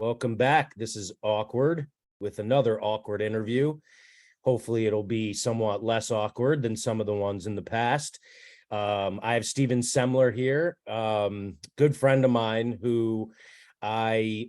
Welcome back. This is Awkward with another awkward interview. Hopefully it'll be somewhat less awkward than some of the ones in the past. I have Stephen Semler here, good friend of mine who I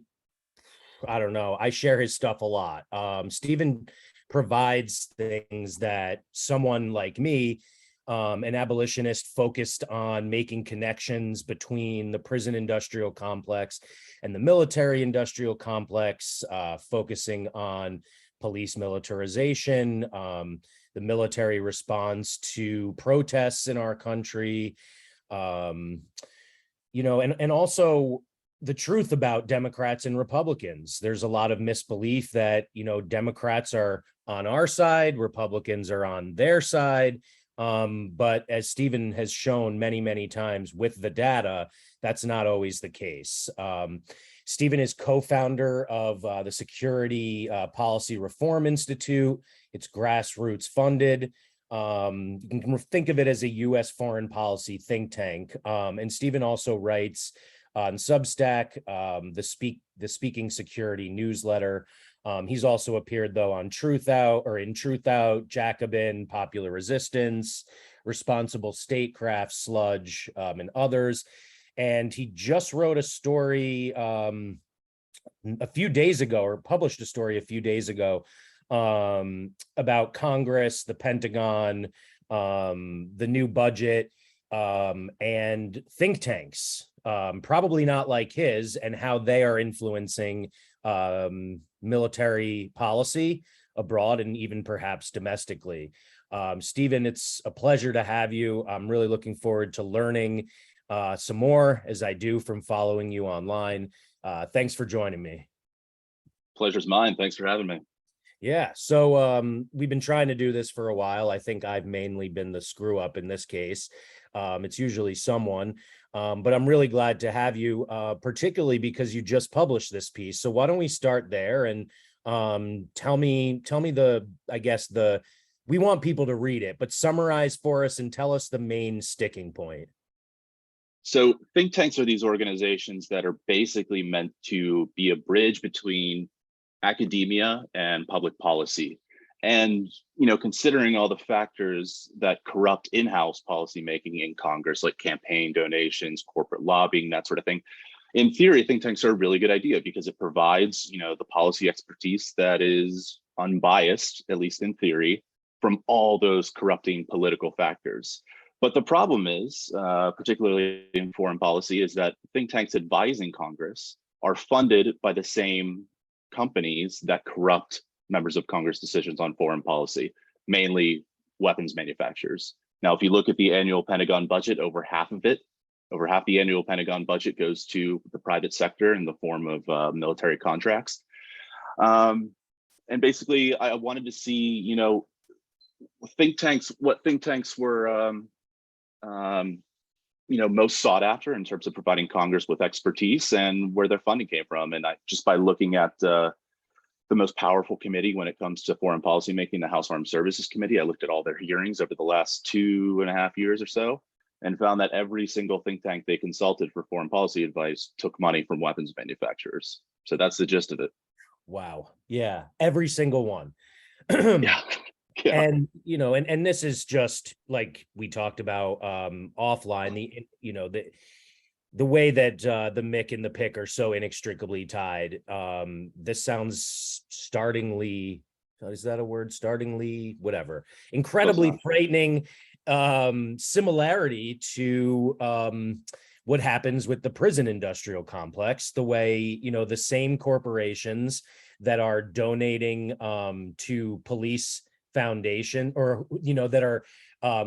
don't know, I share his stuff a lot. Stephen provides things that someone like me, an abolitionist focused on making connections between the prison industrial complex and the military industrial complex, focusing on police militarization, the military response to protests in our country, and also the truth about Democrats and Republicans. There's a lot of misbelief that, Democrats are on our side, Republicans are on their side. But as Stephen has shown many, many times with the data, that's not always the case. Stephen is co-founder of the Security Policy Reform Institute. It's grassroots funded. You can think of it as a U.S. foreign policy think tank. And Stephen also writes on Substack, the Speaking Security newsletter. He's also appeared though on Truth Out, Jacobin, Popular Resistance, Responsible Statecraft, Sludge, and others. And he just wrote a story a few days ago, or published a story a few days ago, about Congress, the Pentagon, the new budget, and think tanks, probably not like his, and how they are influencing military policy abroad and even perhaps domestically. Stephen, it's a pleasure to have you. I'm really looking forward to learning some more, as I do from following you online. Thanks for joining me. Pleasure's mine. Thanks for having me. Yeah, so we've been trying to do this for a while. I think I've mainly been the screw up in this case. It's usually someone, but I'm really glad to have you, particularly because you just published this piece. So why don't we start there and tell me we want people to read it, but summarize for us and tell us the main sticking point. So think tanks are these organizations that are basically meant to be a bridge between academia and public policy. And, considering all the factors that corrupt in-house policymaking in Congress, like campaign donations, corporate lobbying, that sort of thing, in theory, think tanks are a really good idea because it provides, the policy expertise that is unbiased, at least in theory, from all those corrupting political factors. But the problem is, particularly in foreign policy, is that think tanks advising Congress are funded by the same companies that corrupt members of Congress decisions on foreign policy, mainly weapons manufacturers. Now, if you look at the annual Pentagon budget, over half the annual Pentagon budget goes to the private sector in the form of military contracts. And basically, I wanted to see, what think tanks were, most sought after in terms of providing Congress with expertise and where their funding came from. And just by looking at the most powerful committee when it comes to foreign policy making, the House Armed Services Committee, I looked at all their hearings over the last 2.5 years or so and found that every single think tank they consulted for foreign policy advice took money from weapons manufacturers. So that's the gist of it. Wow. Yeah. Every single one. Yeah. Yeah. And and this is just like we talked about offline, the way that the Mick and the Pick are so inextricably tied. This sounds startlingly, is that a word? Startlingly, whatever, incredibly frightening similarity to what happens with the prison industrial complex, the way, the same corporations that are donating to police foundation, or that are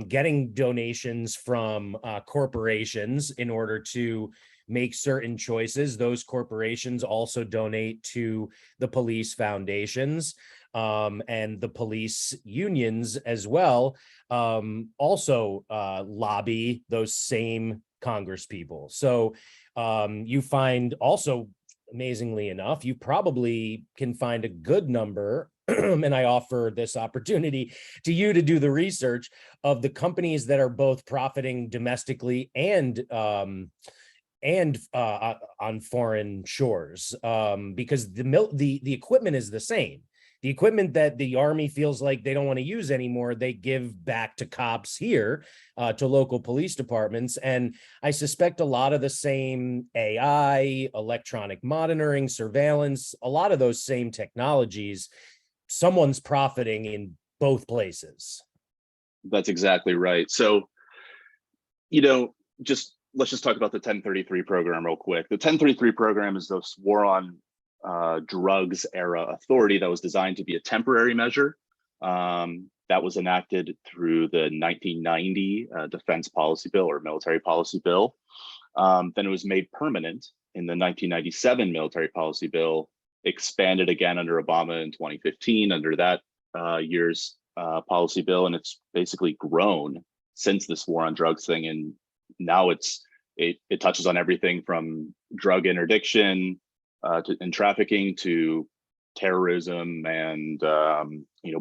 getting donations from corporations in order to make certain choices. Those corporations also donate to the police foundations, and the police unions as well, also lobby those same Congress people. So you find also, amazingly enough, you probably can find a good number and I offer this opportunity to you to do the research of the companies that are both profiting domestically and and on foreign shores, because the equipment is the same. The equipment that the Army feels like they don't want to use anymore, they give back to cops here, to local police departments. And I suspect a lot of the same AI, electronic monitoring, surveillance, a lot of those same technologies, someone's profiting in both places. That's exactly right. So, let's just talk about the 1033 program real quick. The 1033 program is this war on drugs era authority that was designed to be a temporary measure, that was enacted through the 1990 Defense Policy Bill or Military Policy Bill. Then it was made permanent in the 1997 Military Policy Bill, expanded again under Obama in 2015 under that year's policy bill, and it's basically grown since this war on drugs thing. And now it touches on everything from drug interdiction and trafficking to terrorism and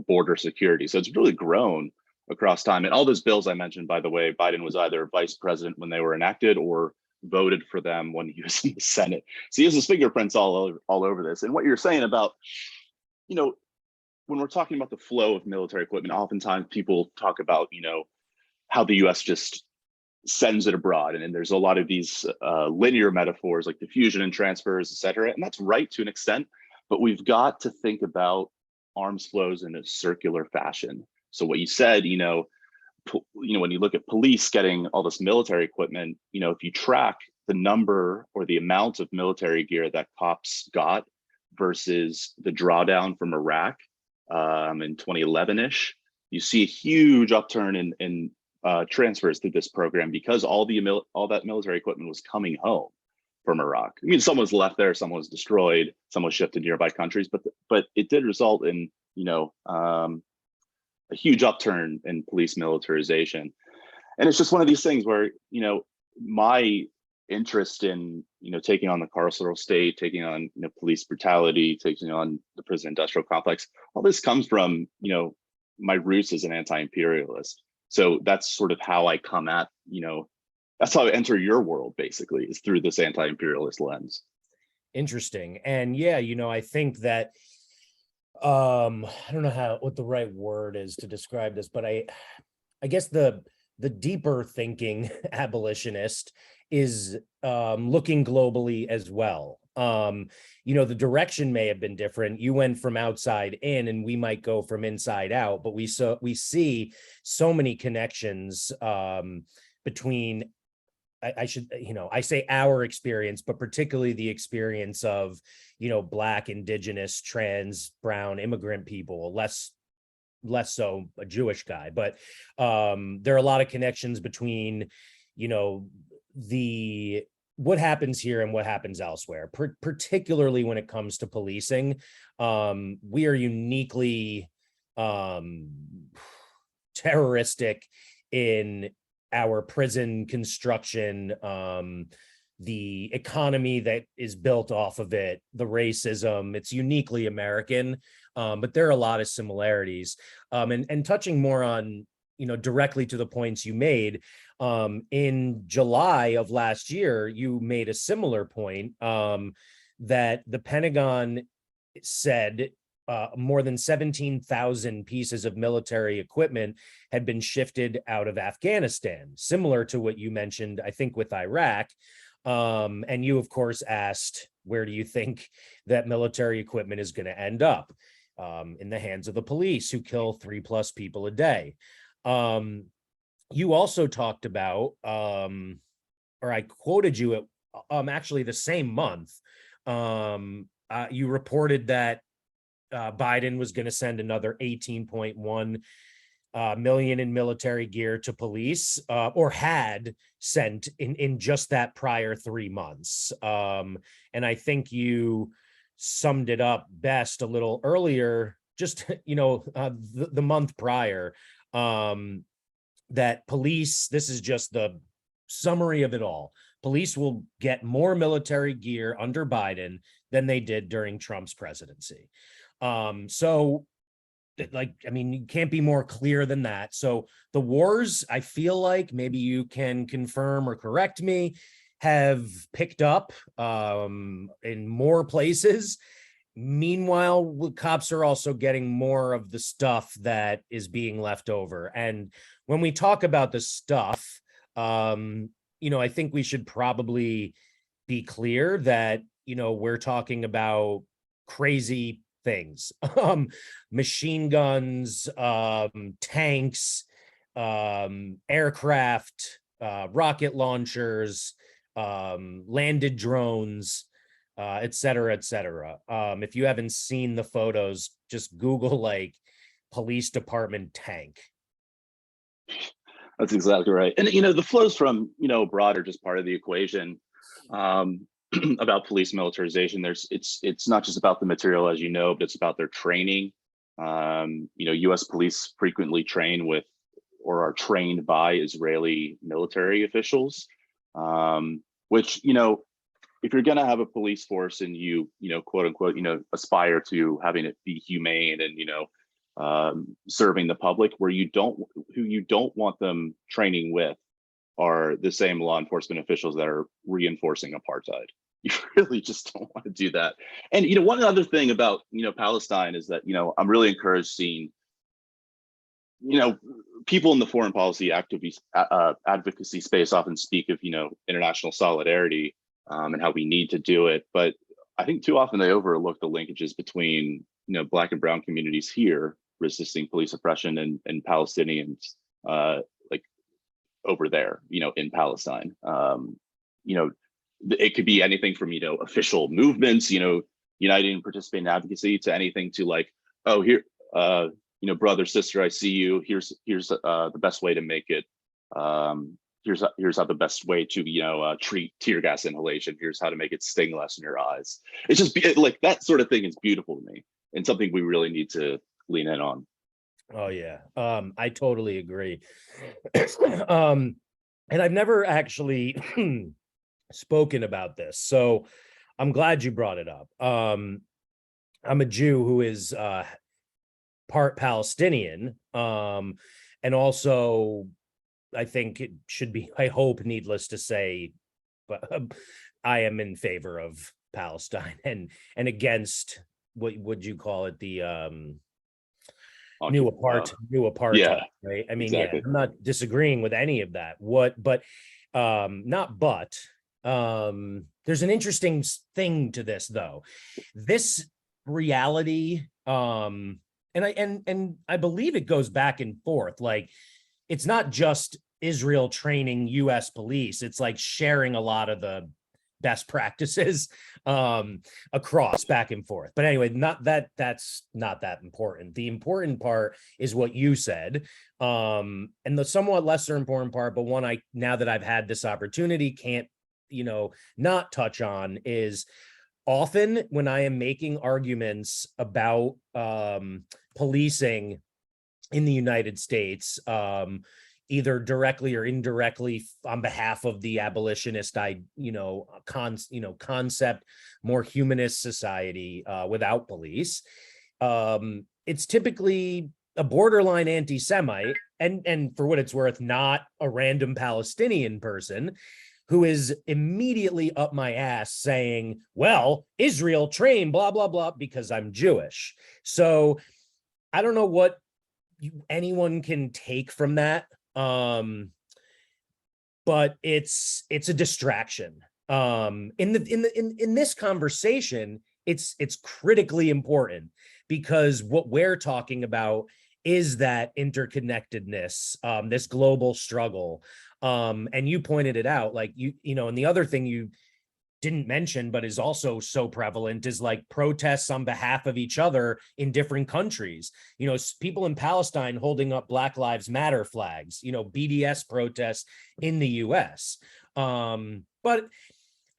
border security. So it's really grown across time. And all those bills I mentioned, by the way, Biden was either vice president when they were enacted or voted for them when he was in the Senate. So he has his fingerprints all over this. And what you're saying about, when we're talking about the flow of military equipment, oftentimes people talk about, how the US just sends it abroad. And there's a lot of these linear metaphors like diffusion and transfers, et cetera. And that's right to an extent, but we've got to think about arms flows in a circular fashion. So what you said, when you look at police getting all this military equipment, if you track the number or the amount of military gear that cops got versus the drawdown from Iraq in 2011-ish, you see a huge upturn in transfers through this program because all that military equipment was coming home from Iraq. I mean, some was left there, some was destroyed, some was shipped to nearby countries, but it did result in a huge upturn in police militarization. And it's just one of these things where my interest in taking on the carceral state, taking on police brutality, taking on the prison industrial complex, all this comes from my roots as an anti-imperialist. So that's sort of how I come at, that's how I enter your world, basically, is through this anti-imperialist lens. Interesting. And yeah, I think that, I don't know what the right word is to describe this, but I guess the deeper thinking abolitionist is looking globally as well. The direction may have been different. You went from outside in, and we might go from inside out, but we see so many connections between, I say our experience, but particularly the experience of, Black, Indigenous, trans, brown, immigrant people, less so a Jewish guy, but there are a lot of connections between, what happens here and what happens elsewhere, particularly when it comes to policing. We are uniquely terroristic in our prison construction, the economy that is built off of it, the racism. It's uniquely American, but there are a lot of similarities. And touching more on, directly to the points you made, in July of last year, you made a similar point, that the Pentagon said more than 17,000 pieces of military equipment had been shifted out of Afghanistan, similar to what you mentioned, I think, with Iraq. And you, of course, asked, where do you think that military equipment is going to end up? In the hands of the police, who kill 3+ people a day. You also talked about, or I quoted you at actually the same month, you reported that Biden was going to send another 18.1 million in military gear to police, or had sent in just that prior 3 months. And I think you summed it up best a little earlier, just, the month prior, that police, this is just the summary of it all. Police will get more military gear under Biden than they did during Trump's presidency. So, you can't be more clear than that. So the wars, I feel like, maybe you can confirm or correct me, have picked up in more places. Meanwhile, cops are also getting more of the stuff that is being left over. And when we talk about the stuff, I think we should probably be clear that, we're talking about crazy things, machine guns, tanks, aircraft, rocket launchers, landed drones, et cetera, et cetera. If you haven't seen the photos, just Google like police department tank. That's exactly right. And, the flows from, broader just part of the equation about police militarization. It's not just about the material, as you know, but it's about their training. US police frequently train with or are trained by Israeli military officials, which, if you're going to have a police force and you quote unquote, aspire to having it be humane and, serving the public, who you don't want them training with are the same law enforcement officials that are reinforcing apartheid. You really just don't want to do that. And, one other thing about, Palestine is that, I'm really encouraged seeing, people in the foreign policy advocacy space often speak of, international solidarity and how we need to do it. But I think too often they overlook the linkages between, Black and brown communities here resisting police oppression and Palestinians like over there, in Palestine. It could be anything from, official movements, uniting and participating in advocacy, to anything to like, oh, here, brother, sister, I see you. Here's the best way to make it. Here's how the best way to treat tear gas inhalation. Here's how to make it sting less in your eyes. It's just like that sort of thing is beautiful to me, and something we really need to lean in on. Oh yeah, I totally agree. And I've never actually spoken about this, so I'm glad you brought it up. I'm a Jew who is part Palestinian, and also I think it should be, I hope, needless to say, but I am in favor of Palestine and against what would you call it, the new apartheid, yeah, right? I mean, exactly. yeah, I'm not disagreeing with any of that. There's an interesting thing to this though. This reality, and I believe it goes back and forth. Like, it's not just Israel training US police, it's like sharing a lot of the best practices across back and forth. But anyway, that's not that important. The important part is what you said. And the somewhat lesser important part, but one now that I've had this opportunity, can't, not touch on, is often when I am making arguments about policing in the United States, either directly or indirectly on behalf of the abolitionist, concept, more humanist society without police, it's typically a borderline anti-Semite, and for what it's worth, not a random Palestinian person who is immediately up my ass saying, well, Israel trained blah, blah, blah, because I'm Jewish. So I don't know what anyone can take from that. But it's a distraction. In this conversation, it's critically important, because what we're talking about is that interconnectedness, this global struggle. And you pointed it out, like, and the other thing you didn't mention, but is also so prevalent, is like protests on behalf of each other in different countries. People in Palestine holding up Black Lives Matter flags, BDS protests in the US. But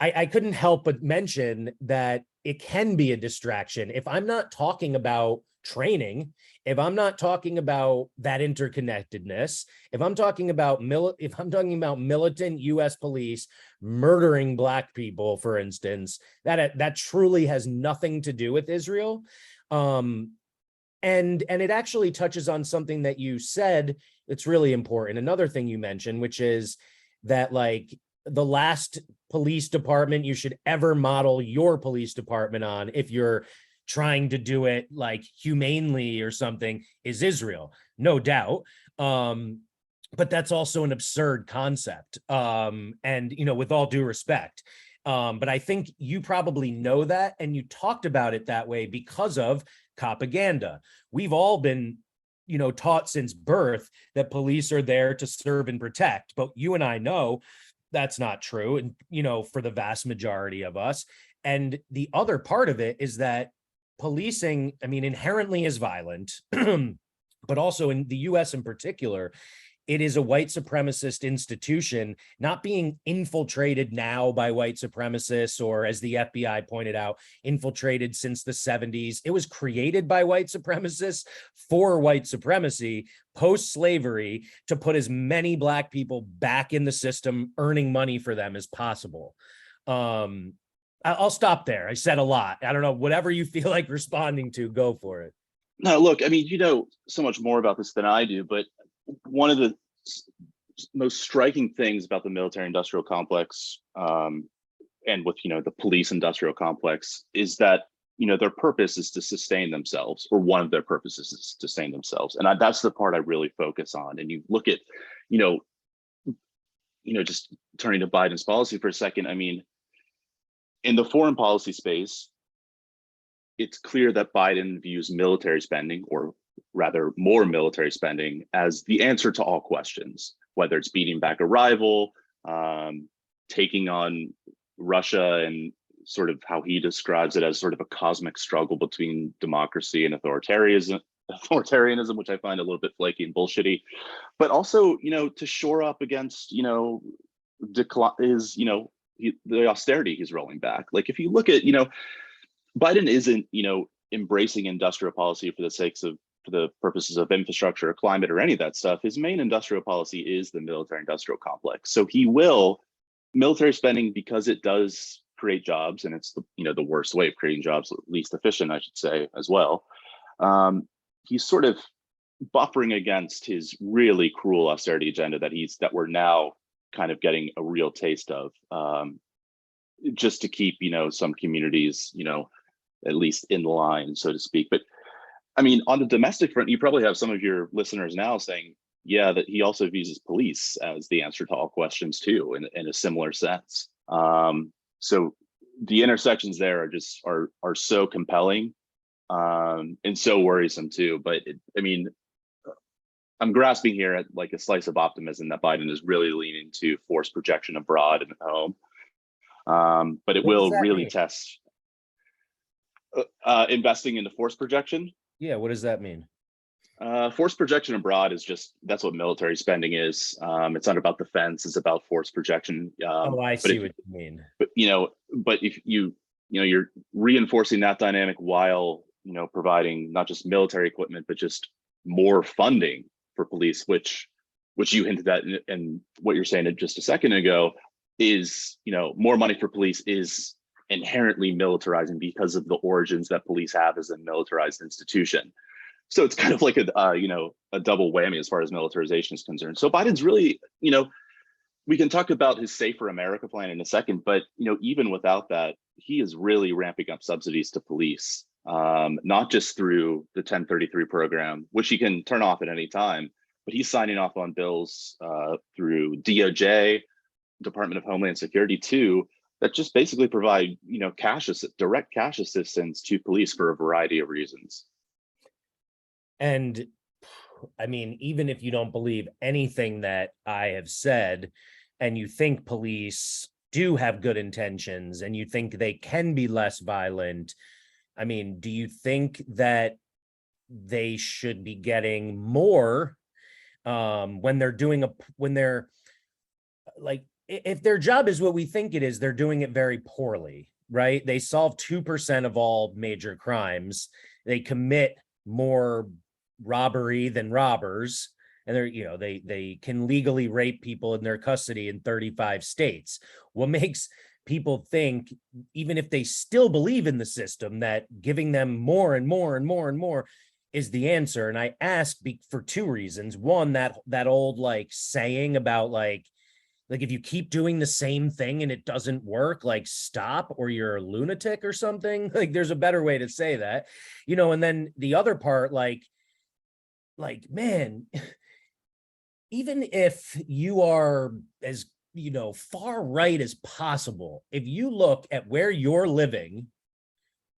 I couldn't help but mention that it can be a distraction if I'm not talking about training, if I'm not talking about that interconnectedness, if I'm talking about militant US police murdering Black people, for instance, that truly has nothing to do with Israel. And it actually touches on something that you said that's really important. Another thing you mentioned, which is that, like, the last police department you should ever model your police department on, if you're trying to do it like humanely or something, is Israel, no doubt. But that's also an absurd concept. And, you know, with all due respect, but I think you probably know that, and you talked about it that way because of propaganda. We've all been, you know, taught since birth that police are there to serve and protect, but you and I know that's not true. And, you know, for the vast majority of us. And the other part of it is that policing, I mean, inherently is violent, but also in the US in particular, it is a white supremacist institution, not being infiltrated now by white supremacists, or as the FBI pointed out, infiltrated since the 70s. It was created by white supremacists for white supremacy post-slavery to put as many Black people back in the system, earning money for them as possible. I'll stop there. I said a lot. I don't know, whatever you feel like responding to, go for it. No, look, I mean, you know so much more about this than I do, but one of the most striking things about the military industrial complex, and with, you know, the police industrial complex, is that, you know, their purpose is to sustain themselves, or one of their purposes is to sustain themselves. And that's the part I really focus on. And you look at, you know, just turning to Biden's policy for a second. I mean, in the foreign policy space, it's clear that Biden views military spending, or rather more military spending, as the answer to all questions, whether it's beating back a rival, taking on Russia, and sort of how he describes it as sort of a cosmic struggle between democracy and authoritarianism, which I find a little bit flaky and bullshitty, but also, you know, to shore up against, you know, the austerity he's rolling back. Like, if you look at, you know, Biden isn't, you know, embracing industrial policy for the purposes of infrastructure or climate or any of that stuff. His main industrial policy is the military industrial complex. So he will military spending, because it does create jobs, and it's the, you know, the worst way of creating jobs, least efficient, I should say, as well. He's sort of buffering against his really cruel austerity agenda that we're now kind of getting a real taste of, just to keep, you know, some communities, you know, at least in line, so to speak. But I mean, on the domestic front, you probably have some of your listeners now saying, yeah, that he also views his police as the answer to all questions too, in a similar sense. So the intersections there are so compelling, and so worrisome too. But I mean, I'm grasping here at like a slice of optimism that Biden is really leaning to force projection abroad and at home. But it will really test investing into force projection. Yeah, what does that mean? Force projection abroad is that's what military spending is. It's not about defense; it's about force projection. I see what you mean. But if you're reinforcing that dynamic while, you know, providing not just military equipment, but just more funding for police, which you hinted at, and what you're saying just a second ago is, you know, more money for police is inherently militarizing because of the origins that police have as a militarized institution. So it's kind of like a double whammy as far as militarization is concerned. So Biden's really, you know, we can talk about his Safer America plan in a second, but, you know, even without that, he is really ramping up subsidies to police, not just through the 1033 program, which he can turn off at any time, but he's signing off on bills through DOJ, Department of Homeland Security too, that just basically provide, you know, direct cash assistance to police for a variety of reasons. And I mean, even if you don't believe anything that I have said, and you think police do have good intentions, and you think they can be less violent, I mean, do you think that they should be getting more when they're like, if their job is what we think it is, they're doing it very poorly, right? They solve 2% of all major crimes. They commit more robbery than robbers, and they can legally rape people in their custody in 35 states. What makes people think, even if they still believe in the system, that giving them more and more and more and more is the answer? And I ask for two reasons. One, that old like saying about like, Like if you keep doing the same thing and it doesn't work, like stop, or you're a lunatic or something. Like there's a better way to say that, and then the other part, man, even if you are as, far right as possible, if you look at where you're living,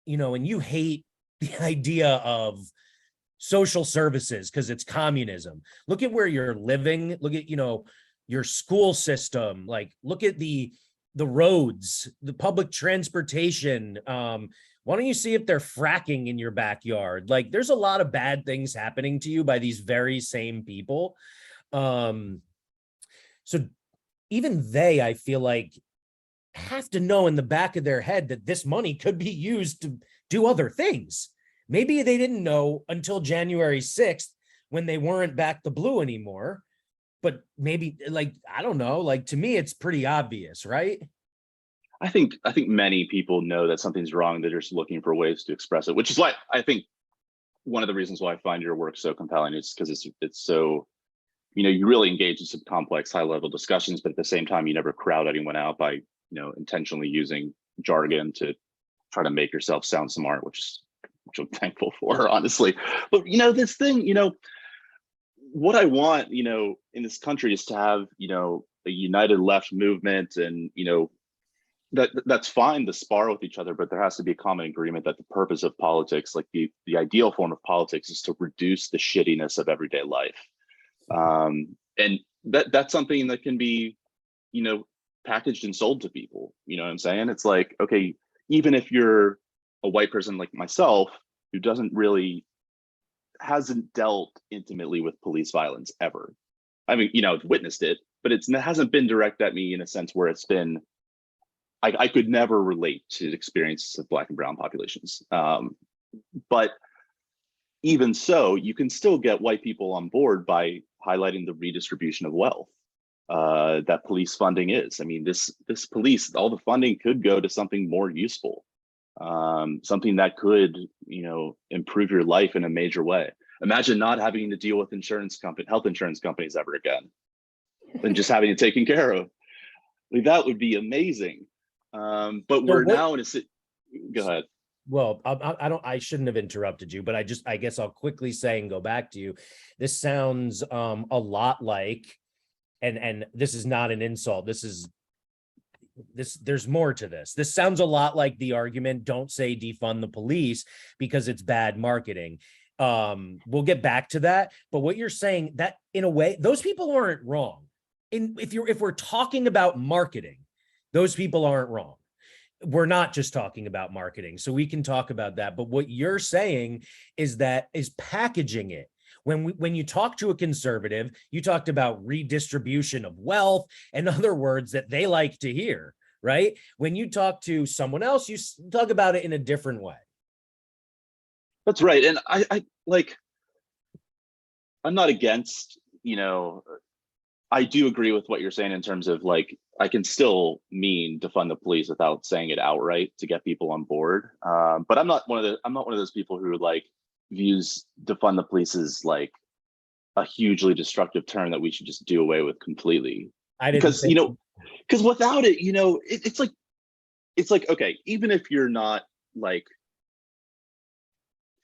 and you hate the idea of social services because it's communism, look at where you're living, look at, your school system, like look at the roads, the public transportation. Why don't you see if they're fracking in your backyard? Like there's a lot of bad things happening to you by these very same people. So even they, I feel like, have to know in the back of their head that this money could be used to do other things. Maybe they didn't know until January 6th when they weren't back the blue anymore. But maybe, like, I don't know, like to me, it's pretty obvious, right? I think many people know that something's wrong. They're just looking for ways to express it, which is why I think one of the reasons why I find your work so compelling is because it's so, you really engage in some complex, high level discussions, but at the same time, you never crowd anyone out by, intentionally using jargon to try to make yourself sound smart, which I'm thankful for, honestly. But this thing, what I want, in this country is to have, a united left movement, and that's fine to spar with each other, but there has to be a common agreement that the purpose of politics, like the ideal form of politics, is to reduce the shittiness of everyday life. And that's something that can be, packaged and sold to people. You know what I'm saying? It's like, okay, even if you're a white person like myself who hasn't dealt intimately with police violence ever. I mean, I've witnessed it, but it hasn't been direct at me in a sense where it's been, I could never relate to experiences of Black and brown populations. But even so, you can still get white people on board by highlighting the redistribution of wealth that police funding is. I mean, this police, all the funding could go to something more useful, something that could, improve your life in a major way. Imagine not having to deal with health insurance companies ever again, and just having it taken care of. Like, that would be amazing. But we're now in a go ahead. Well, I shouldn't have interrupted you, but I guess I'll quickly say and go back to you. This sounds a lot like, and this is not an insult. There's more to this. This sounds a lot like the argument, don't say defund the police because it's bad marketing. We'll get back to that. But what you're saying, that in a way, those people aren't wrong. If we're talking about marketing, those people aren't wrong. We're not just talking about marketing, so we can talk about that. But what you're saying is packaging it. When you talk to a conservative, you talked about redistribution of wealth and other words that they like to hear, right? When you talk to someone else, you talk about it in a different way. That's right. And I'm not against, I do agree with what you're saying in terms of, like, I can still mean defund the police without saying it outright to get people on board. But I'm not one of those people who views defund the police as like a hugely destructive term that we should just do away with completely. Because without it, it's like, okay, even if you're not like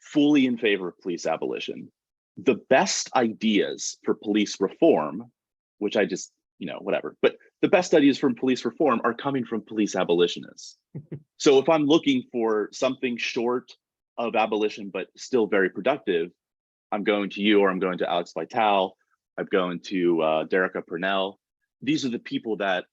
fully in favor of police abolition, the best ideas for police reform, which I just, whatever, but the best ideas from police reform are coming from police abolitionists. So if I'm looking for something short of abolition, but still very productive, I'm going to you, or I'm going to Alex Vitale, I'm going to Derica Purnell. These are the people that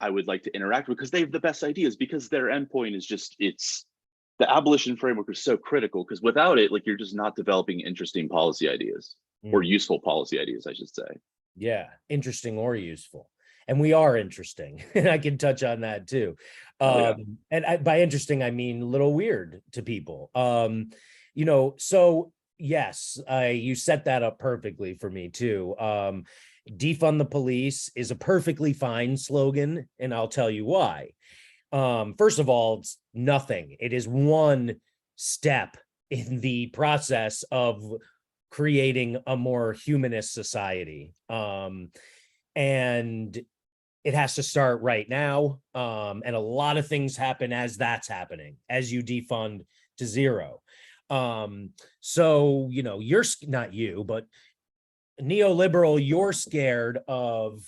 I would like to interact with because they have the best ideas, because their endpoint is just, the abolition framework is so critical, because without it, you're just not developing interesting policy ideas, or useful policy ideas, I should say. Yeah, interesting or useful. And we are interesting. And I can touch on that too. And by interesting, I mean a little weird to people. So yes, you set that up perfectly for me too. Defund the police is a perfectly fine slogan, and I'll tell you why. First of all, it's nothing. It is one step in the process of creating a more humanist society. And it has to start right now. And a lot of things happen as that's happening, as you defund to zero. So, you know, you're not you, but neoliberal, you're scared of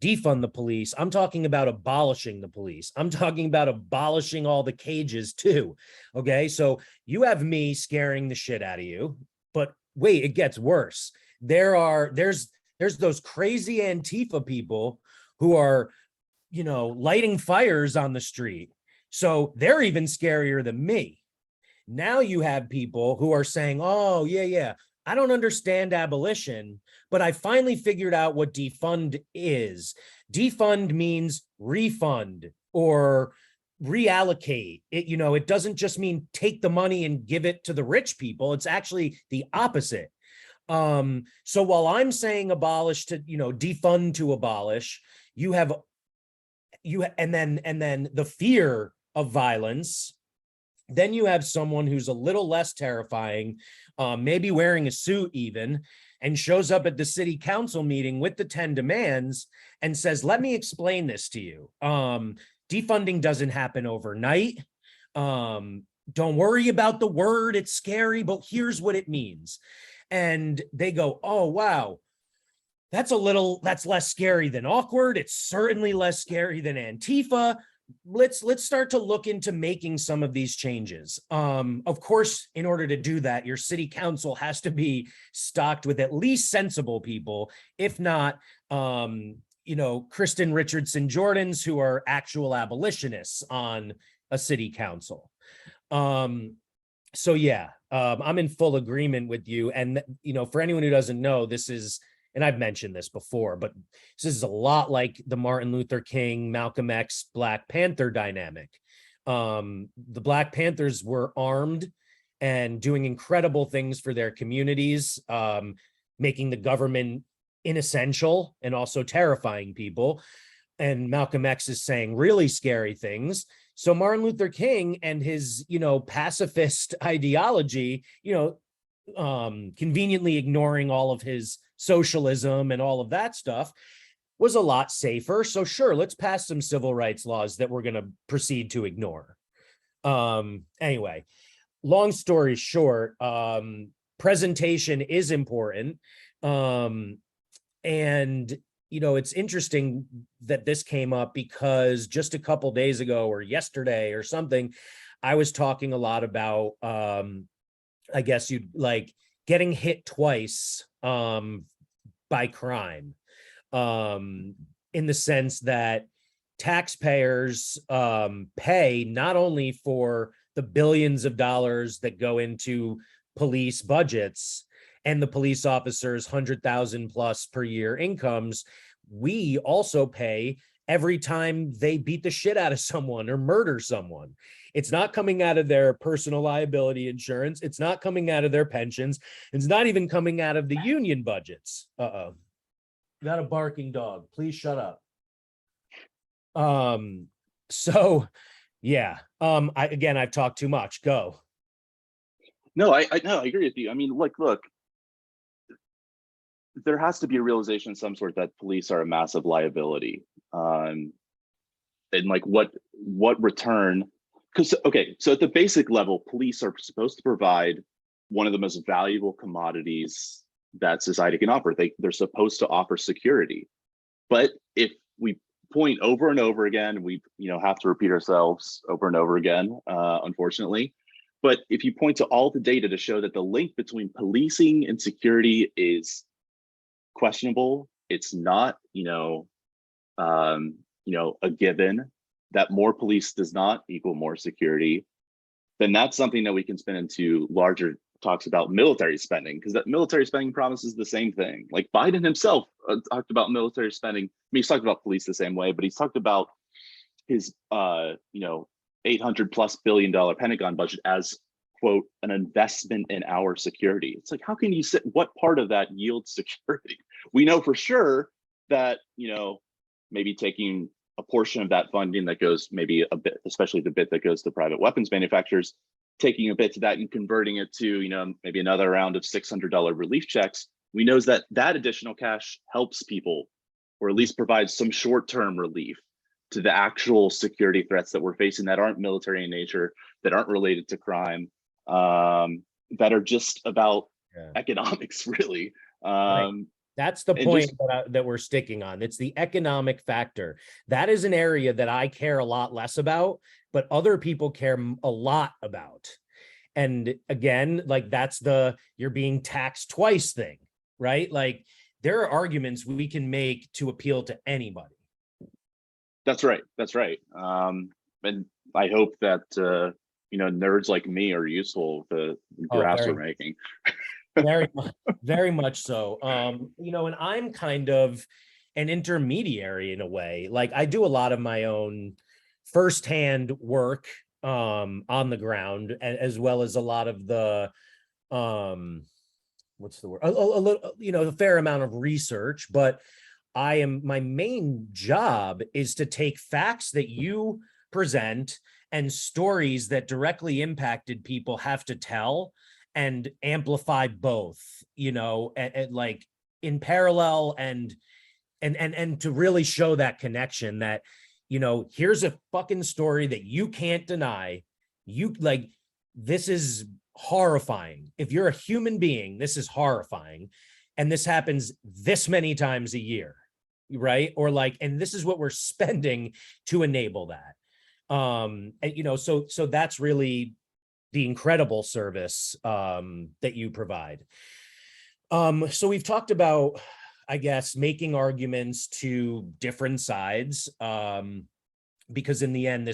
defund the police. I'm talking about abolishing the police. I'm talking about abolishing all the cages too. Okay, so you have me scaring the shit out of you, but wait, it gets worse. There's those crazy Antifa people who are, you know, lighting fires on the street. So they're even scarier than me. Now you have people who are saying, oh, yeah, I don't understand abolition, but I finally figured out what defund is. Defund means refund or reallocate it. You know, it doesn't just mean take the money and give it to the rich people. It's actually the opposite. So while I'm saying abolish to, you know, defund to abolish, and then the fear of violence. Then you have someone who's a little less terrifying, maybe wearing a suit even, and shows up at the city council meeting with the 10 demands and says, let me explain this to you. Defunding doesn't happen overnight. Don't worry about the word, it's scary, but here's what it means. And they go, oh, wow, that's less scary than awkward. It's certainly less scary than Antifa. Let's start to look into making some of these changes. Of course, in order to do that, your city council has to be stocked with at least sensible people, if not, you know, Kristen Richardson Jordans, who are actual abolitionists on a city council. So yeah, I'm in full agreement with you. And, you know, for anyone who doesn't know, this is, and I've mentioned this before, but this is a lot like the Martin Luther King, Malcolm X, Black Panther dynamic. The Black Panthers were armed and doing incredible things for their communities, making the government inessential and also terrifying people. And Malcolm X is saying really scary things. So Martin Luther King and his, you know, pacifist ideology, you know, conveniently ignoring all of his socialism and all of that stuff, was a lot safer. So sure, let's pass some civil rights laws that we're going to proceed to ignore. Anyway, long story short, presentation is important. And, you know, it's interesting that this came up because just a couple days ago or yesterday or something, I was talking a lot about, I guess you'd like getting hit twice by crime, in the sense that taxpayers pay not only for the billions of dollars that go into police budgets and the police officers' 100,000 plus per year incomes, we also pay every time they beat the shit out of someone or murder someone. It's not coming out of their personal liability insurance. It's not coming out of their pensions. It's not even coming out of the union budgets. Uh-oh. Got a barking dog. Please shut up. So yeah. I've talked too much. Go. No, I agree with you. I mean, look, there has to be a realization of some sort that police are a massive liability. And like what return? Because, okay, so at the basic level, police are supposed to provide one of the most valuable commodities that society can offer. They're supposed to offer security. But if we point over and over again, we have to repeat ourselves over and over again, unfortunately. But if you point to all the data to show that the link between policing and security is questionable, it's not, a given, that more police does not equal more security, then that's something that we can spin into larger talks about military spending, because that military spending promises the same thing. Like Biden himself talked about military spending. I mean, he's talked about police the same way, but he's talked about his, $800+ billion Pentagon budget as, quote, an investment in our security. It's like, how can you say what part of that yields security? We know for sure that, maybe taking a portion of that funding that goes maybe a bit, especially the bit that goes to private weapons manufacturers, taking a bit to that and converting it to, maybe another round of $600 relief checks, we know that that additional cash helps people or at least provide some short-term relief to the actual security threats that we're facing that aren't military in nature, that aren't related to crime, that are just about economics, really. Right. That's the And point just that we're sticking on. It's the economic factor. That is an area that I care a lot less about, but other people care a lot about. And again, like that's the you're being taxed twice thing, right? Like there are arguments we can make to appeal to anybody. That's right. That's right. And I hope that nerds like me are useful with the graphs we're making. Very much so. And I'm kind of an intermediary in a way. Like I do a lot of my own firsthand work on the ground, as well as a lot of the what's the word? A little, a fair amount of research, but my main job is to take facts that you present and stories that directly impacted people have to tell and amplify both, like in parallel and to really show that connection that, here's a fucking story that you can't deny. This is horrifying. If you're a human being, this is horrifying. And this happens this many times a year, right? Or and this is what we're spending to enable that. So that's really the incredible service that you provide. So we've talked about, I guess, making arguments to different sides, because in the end,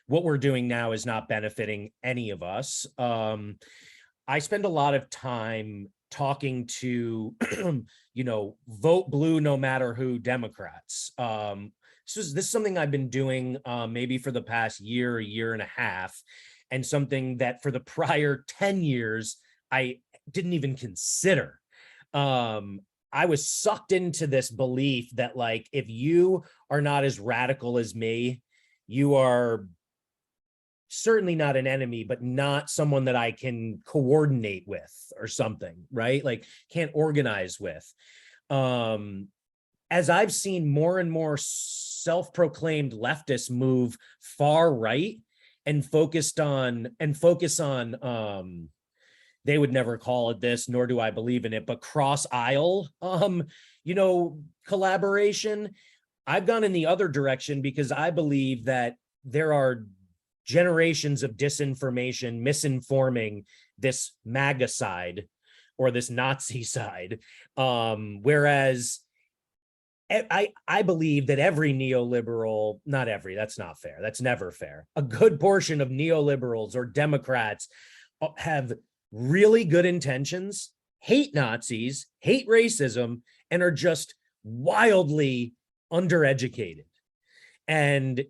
what we're doing now is not benefiting any of us. I spend a lot of time talking to, vote blue no matter who Democrats. This is something I've been doing maybe for the past year and a half, and something that for the prior 10 years, I didn't even consider. I was sucked into this belief that if you are not as radical as me, you are certainly not an enemy, but not someone that I can coordinate with or something, right? Can't organize with. As I've seen more and more self-proclaimed leftists move far right and focus on they would never call it this, nor do I believe in it, but cross aisle, collaboration. I've gone in the other direction because I believe that there are generations of disinformation, misinforming this MAGA side or this Nazi side. Whereas I believe that every neoliberal, not every, that's not fair. That's never fair. A good portion of neoliberals or Democrats have really good intentions, hate Nazis, hate racism, and are just wildly undereducated. And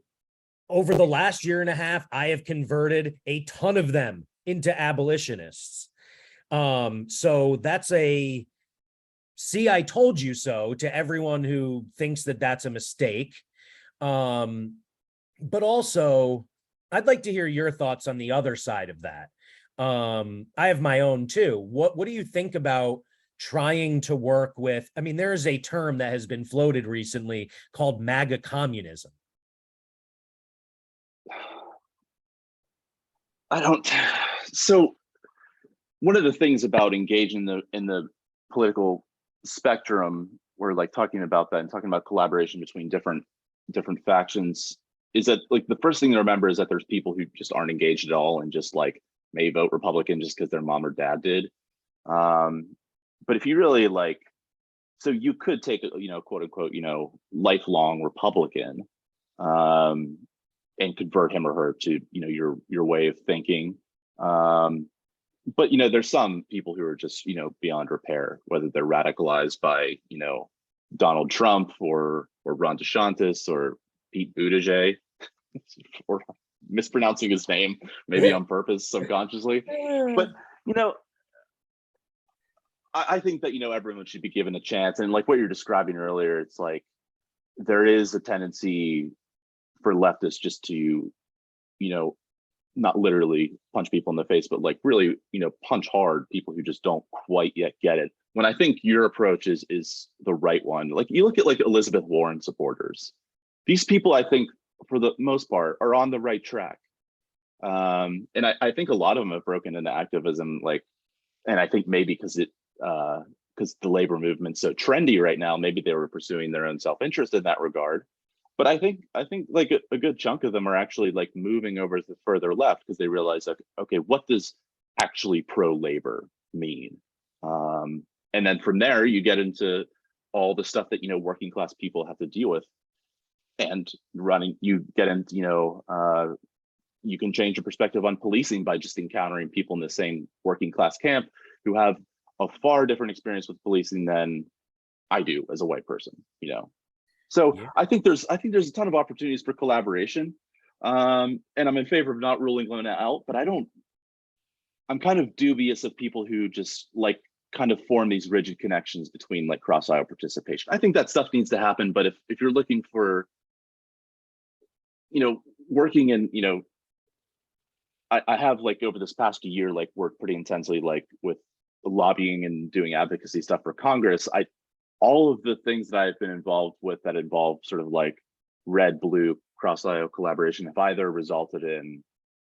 over the last year and a half, I have converted a ton of them into abolitionists. So that's a see, I told you so to everyone who thinks that that's a mistake. But also, I'd like to hear your thoughts on the other side of that. I have my own too. What do you think about trying to work with? I mean, there is a term that has been floated recently called MAGA communism. So one of the things about engaging in the political spectrum, we're talking about that and talking about collaboration between different factions, is that the first thing to remember is that there's people who just aren't engaged at all and just may vote Republican just because their mom or dad did. But if you really so you could take a quote unquote lifelong Republican and convert him or her to your way of thinking. But there's some people who are just beyond repair, whether they're radicalized by Donald Trump or Ron DeSantis or Pete Buttigieg, or mispronouncing his name maybe on purpose subconsciously. But I think that everyone should be given a chance. And what you're describing earlier, it's there is a tendency for leftists just to not literally punch people in the face, but really punch hard people who just don't quite yet get it, when I think your approach is the right one. Like you look at like Elizabeth Warren supporters, these people I think for the most part are on the right track. And I think a lot of them have broken into activism, like, and I think maybe because the labor movement's so trendy right now, maybe they were pursuing their own self-interest in that regard. But I think like a good chunk of them are actually like moving over to the further left because they realize like, okay, what does actually pro-labor mean? And then from there, you get into all the stuff that, you know, working class people have to deal with. And you get into, you know, you can change your perspective on policing by just encountering people in the same working class camp who have a far different experience with policing than I do as a white person, you know. So yeah. I think there's a ton of opportunities for collaboration. And I'm in favor of not ruling one out, but I'm kind of dubious of people who just like kind of form these rigid connections between like cross aisle participation. I think that stuff needs to happen, but if you're looking for, you know, working in, you know, I have like over this past year, like worked pretty intensely, like with lobbying and doing advocacy stuff for Congress. All of the things that I've been involved with that involve sort of like red, blue cross-aisle collaboration have either resulted in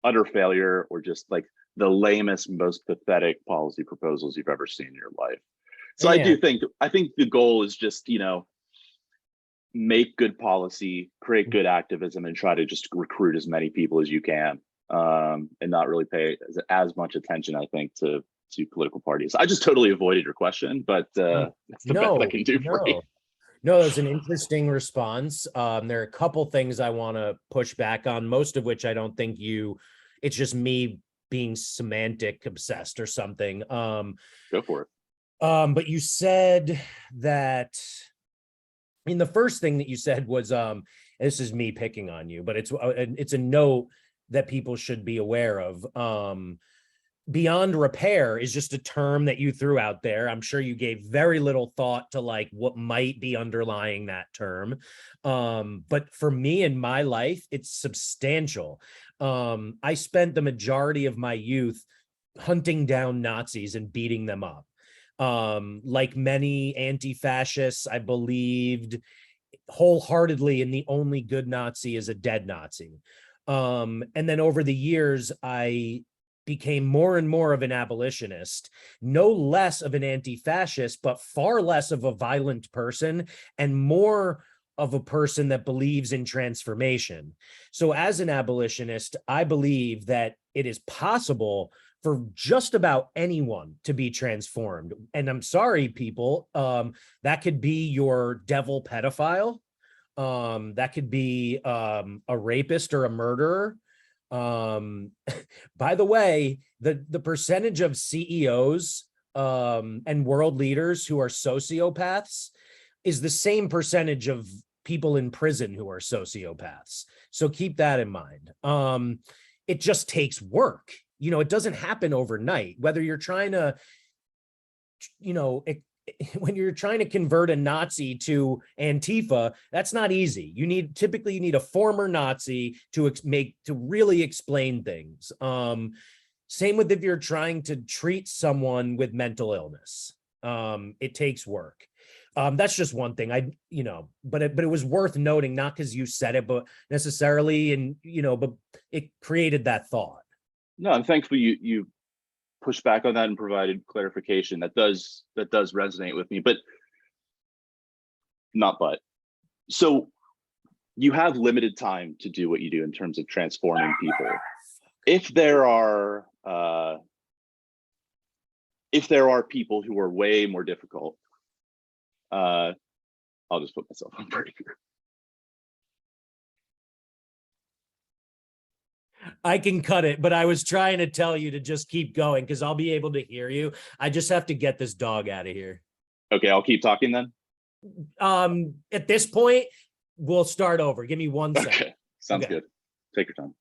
utter failure or just like the lamest, most pathetic policy proposals you've ever seen in your life. So yeah. I think the goal is just, you know, make good policy, create good activism, and try to just recruit as many people as you can, and not really pay as much attention, I think, to political parties. I just totally avoided your question, but that's the best I can do for you. No, that's an interesting response. There are a couple things I want to push back on, most of which I don't think it's just me being semantic obsessed or something. Go for it. But you said that, I mean, the first thing that you said was, this is me picking on you, but it's a note that people should be aware of. Beyond repair is just a term that you threw out there. I'm sure you gave very little thought to like what might be underlying that term. But for me in my life, it's substantial. I spent the majority of my youth hunting down Nazis and beating them up. Like many anti-fascists, I believed wholeheartedly in the only good Nazi is a dead Nazi. And then over the years, I became more and more of an abolitionist, no less of an anti-fascist, but far less of a violent person and more of a person that believes in transformation. So as an abolitionist, I believe that it is possible for just about anyone to be transformed. And I'm sorry, people, that could be your devil pedophile. That could be a rapist or a murderer. By the way, the percentage of CEOs and world leaders who are sociopaths is the same percentage of people in prison who are sociopaths. So keep that in mind. It just takes work. You know, it doesn't happen overnight, whether you're trying to, you know, when you're trying to convert a Nazi to Antifa, that's not easy. Typically you need a former Nazi to really explain things. Same with if you're trying to treat someone with mental illness. It takes work. That's just one thing but it was worth noting, not because you said it, but necessarily, and but it created that thought. No, I'm thankful you pushed back on that and provided clarification. That does resonate with me, but so you have limited time to do what you do in terms of transforming people. If there are people who are way more difficult, I'll just put myself on break here. I can cut it, but I was trying to tell you to just keep going because I'll be able to hear you. I just have to get this dog out of here. Okay, I'll keep talking then. At this point, we'll start over. Give me 1 second. Okay, sounds good. Take your time.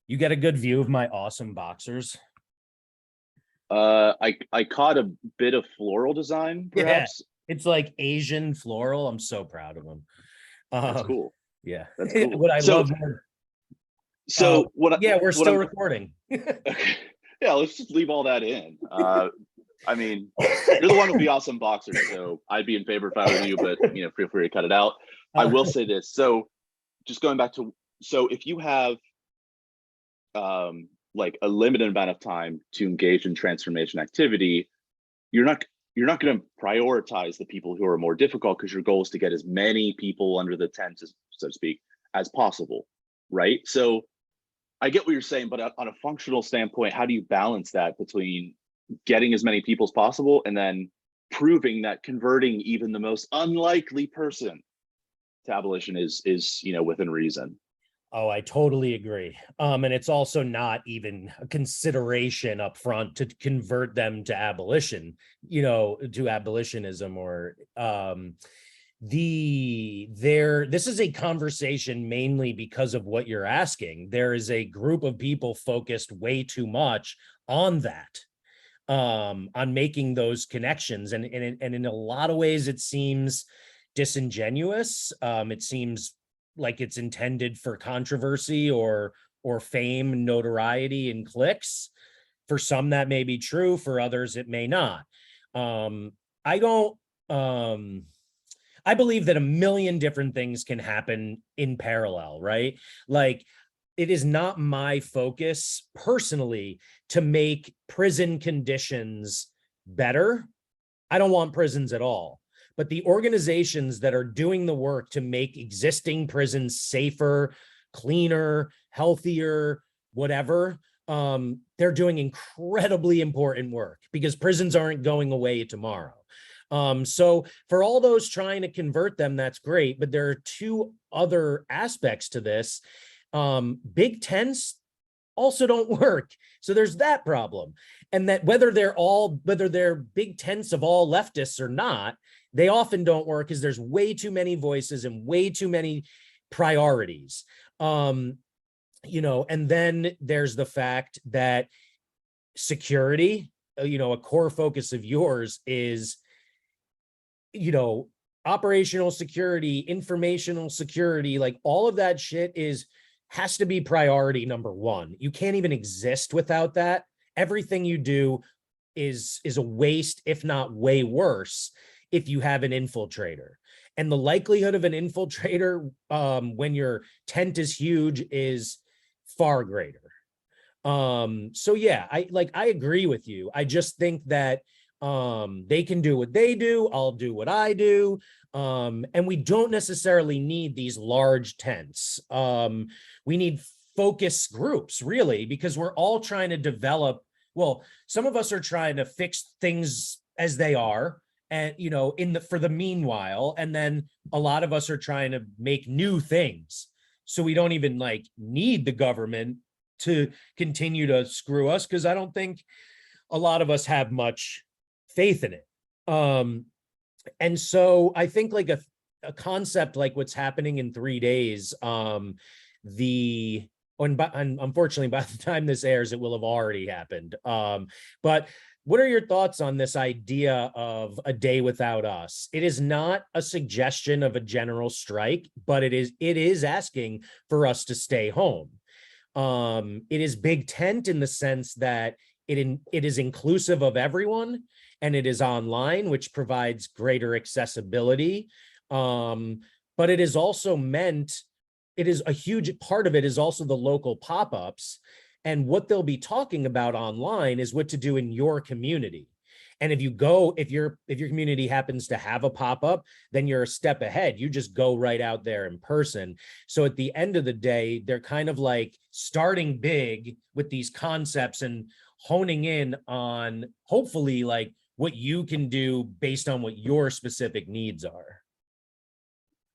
You get a good view of my awesome boxers. I caught a bit of floral design, Yeah, perhaps. it's like Asian floral. I'm so proud of them. That's Um, cool. yeah. That's cool. What I So love more. so Yeah, we're what still I'm recording. okay. Yeah, let's just leave all that in. I mean, you're the one with the awesome boxers, so I'd be in favor if I was you, but feel free to cut it out. I will say this. So just going back to, so if you have like a limited amount of time to engage in transformation activity, you're not you're not going to prioritize the people who are more difficult, because your goal is to get as many people under the tent, as, so to speak, as possible, right? So I get what you're saying, but on a functional standpoint, how do you balance that between getting as many people as possible and then proving that converting even the most unlikely person to abolition is within reason? Oh, I totally agree. And it's also not even a consideration up front to convert them to abolition, to abolitionism or this is a conversation mainly because of what you're asking. There is a group of people focused way too much on that, on making those connections. And in a lot of ways, it seems disingenuous. It seems like it's intended for controversy or fame, notoriety, and clicks. For some, that may be true. For others, it may not. I don't. I believe that a million different things can happen in parallel, right? Like, it is not my focus personally to make prison conditions better. I don't want prisons at all. But the organizations that are doing the work to make existing prisons safer, cleaner, healthier, whatever, they're doing incredibly important work, because prisons aren't going away tomorrow. So for all those trying to convert them, that's great. But there are two other aspects to this. Big tents also don't work. So there's that problem. And that whether they're big tents of all leftists or not, they often don't work because there's way too many voices and way too many priorities. And then there's the fact that security, a core focus of yours is, operational security, informational security, like all of that shit has to be priority number one. You can't even exist without that. Everything you do is a waste, if not way worse, if you have an infiltrator. And the likelihood of an infiltrator, when your tent is huge, is far greater. So yeah, I agree with you. I just think that they can do what they do, I'll do what I do. And we don't necessarily need these large tents. We need focus groups, really, because we're all trying to develop. Well, some of us are trying to fix things as they are, and for the meanwhile, and then a lot of us are trying to make new things, so we don't even need the government to continue to screw us, because I don't think a lot of us have much faith in it. And so I think a concept like what's happening in 3 days, and unfortunately, by the time this airs, it will have already happened. But what are your thoughts on this idea of a day without us? It is not a suggestion of a general strike, but it is asking for us to stay home. It is big tent in the sense that it is inclusive of everyone, and it is online, which provides greater accessibility. But it is also it is a huge part of it is also the local pop-ups. And what they'll be talking about online is what to do in your community. And if your community happens to have a pop-up, then you're a step ahead. You just go right out there in person. So at the end of the day, they're kind of like starting big with these concepts and honing in on hopefully what you can do based on what your specific needs are.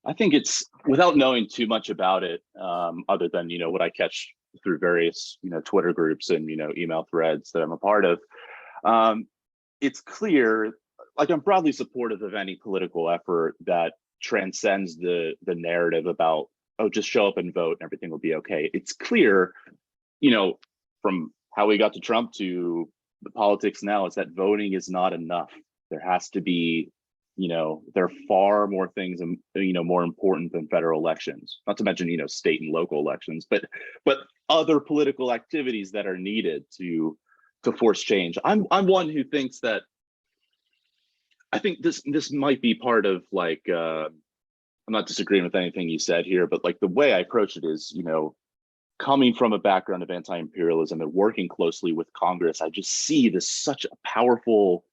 I think it's, without knowing too much about it, other than what I catch through various Twitter groups and email threads that I'm a part of. It's clear, I'm broadly supportive of any political effort that transcends the narrative about, oh, just show up and vote and everything will be okay. It's clear, from how we got to Trump to the politics now is that voting is not enough. There has to be, there are far more things, more important than federal elections, not to mention, state and local elections, but other political activities that are needed to force change. I'm one who thinks that, I think this might be part of like, I'm not disagreeing with anything you said here, but like the way I approach it is, coming from a background of anti-imperialism and working closely with Congress, I just see this such a powerful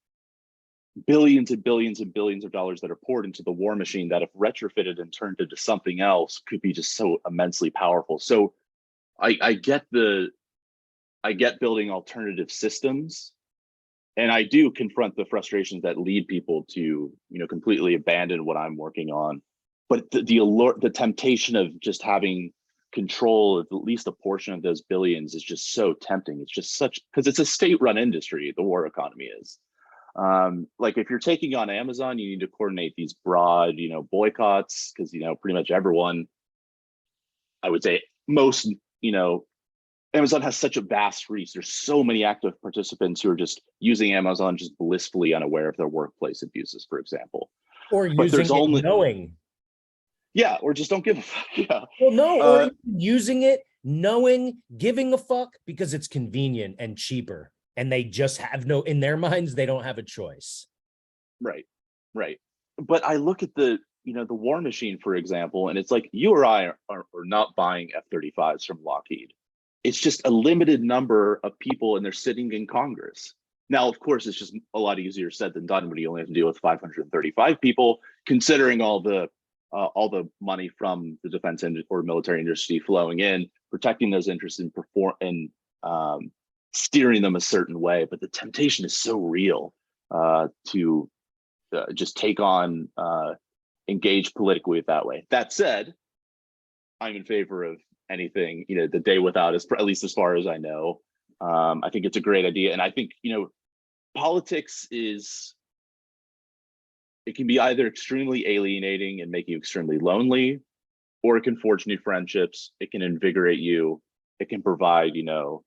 billions and billions and billions of dollars that are poured into the war machine that if retrofitted and turned into something else could be just so immensely powerful. So I get building alternative systems, and I do confront the frustrations that lead people to, completely abandon what I'm working on. But the temptation of just having control of at least a portion of those billions is just so tempting. It's just because it's a state-run industry, the war economy is. Like if you're taking on Amazon, you need to coordinate these broad, boycotts, because, pretty much everyone, I would say most, Amazon has such a vast reach. There's so many active participants who are just using Amazon just blissfully unaware of their workplace abuses, for example. Or using it knowing. Yeah, or just don't give a fuck. Yeah. Well, no, or using it knowing, giving a fuck because it's convenient and cheaper. And they just have in their minds, they don't have a choice. Right. But I look at the war machine, for example, and it's like you or I are not buying F-35s from Lockheed. It's just a limited number of people, and they're sitting in Congress. Now, of course, it's just a lot easier said than done when you only have to deal with 535 people, considering all the money from the defense or military industry flowing in, protecting those interests and steering them a certain way. But the temptation is so real to just take on, engage politically that way. That said, I'm in favor of anything, the day without is, at least as far as I know. I think it's a great idea. And I think, politics it can be either extremely alienating and make you extremely lonely, or it can forge new friendships. It can invigorate you. It can provide, a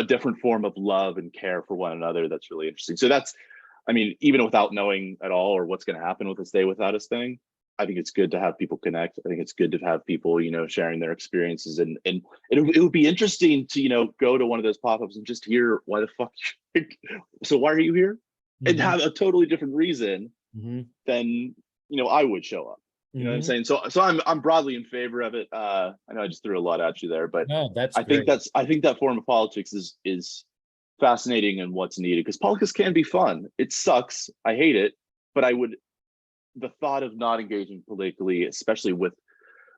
different form of love and care for one another. That's really interesting. So that's, even without knowing at all or what's going to happen with this day without us thing, I think it's good to have people connect. I think it's good to have people, sharing their experiences, and it would be interesting to, go to one of those pop-ups and just hear why the fuck. So why are you here? And have a totally different reason than, I would show up. You know what I'm saying? So I'm broadly in favor of it. I know I just threw a lot at you there, but no, that's I think that form of politics is fascinating and what's needed, because politics can be fun. It sucks. I hate it, but the thought of not engaging politically, especially with